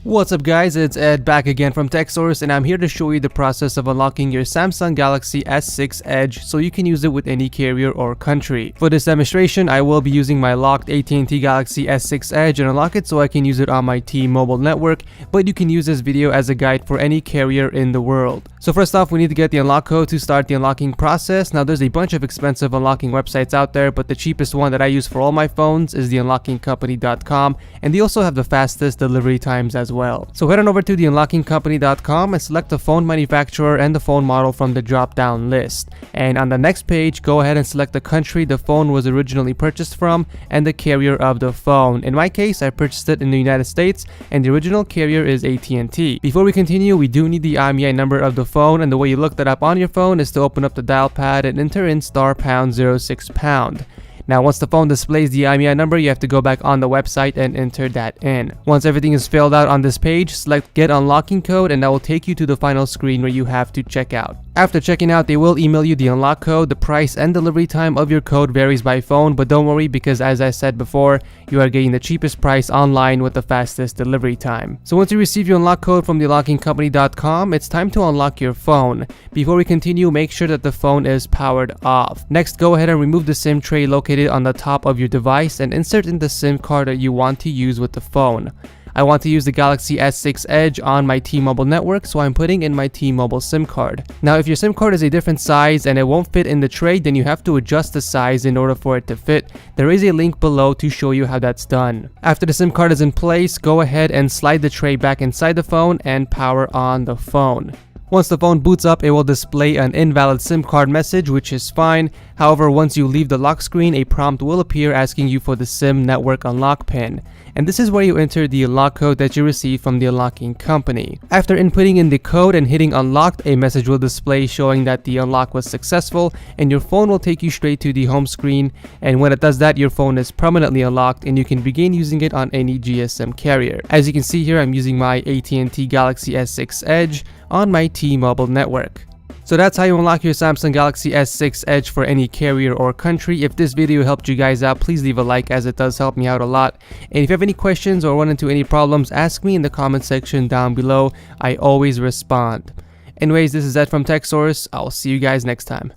What's up guys, it's Ed back again from TechSource, and I'm here to show you the process of unlocking your Samsung Galaxy S6 Edge so you can use it with any carrier or country. For this demonstration, I will be using my locked AT&T Galaxy S6 Edge and unlock it so I can use it on my T-Mobile network, but you can use this video as a guide for any carrier in the world. So first off, we need to get the unlock code to start the unlocking process. Now there's a bunch of expensive unlocking websites out there, but the cheapest one that I use for all my phones is theunlockingcompany.com, and they also have the fastest delivery times as well. So head on over to theunlockingcompany.com and select the phone manufacturer and the phone model from the drop-down list. And on the next page, go ahead and select the country the phone was originally purchased from and the carrier of the phone. In my case, I purchased it in the United States and the original carrier is AT&T. Before we continue, we do need the IMEI number of the phone, and the way you look that up on your phone is to open up the dial pad and enter in *#06#. Now once the phone displays the IMEI number, you have to go back on the website and enter that in. Once everything is filled out on this page, select Get Unlocking Code, and that will take you to the final screen where you have to check out. After checking out, they will email you the unlock code. The price and delivery time of your code varies by phone, but don't worry because as I said before, you are getting the cheapest price online with the fastest delivery time. So once you receive your unlock code from theunlockingcompany.com, it's time to unlock your phone. Before we continue, make sure that the phone is powered off. Next, go ahead and remove the SIM tray located on the top of your device and insert in the SIM card that you want to use with the phone. I want to use the Galaxy S6 Edge on my T-Mobile network, so I'm putting in my T-Mobile SIM card. Now if your SIM card is a different size and it won't fit in the tray, then you have to adjust the size in order for it to fit. There is a link below to show you how that's done. After the SIM card is in place, go ahead and slide the tray back inside the phone and power on the phone. Once the phone boots up, it will display an invalid SIM card message, which is fine. However, once you leave the lock screen, a prompt will appear asking you for the SIM network unlock pin. And this is where you enter the unlock code that you received from the unlocking company. After inputting in the code and hitting unlocked, a message will display showing that the unlock was successful, and your phone will take you straight to the home screen. And when it does that, your phone is permanently unlocked and you can begin using it on any GSM carrier. As you can see here, I'm using my AT&T Galaxy S6 Edge on my T-Mobile network. So that's how you unlock your Samsung Galaxy S6 Edge for any carrier or country. If this video helped you guys out, please leave a like as it does help me out a lot. And if you have any questions or run into any problems, ask me in the comment section down below. I always respond. Anyways, this is Ed from TechSource. I'll see you guys next time.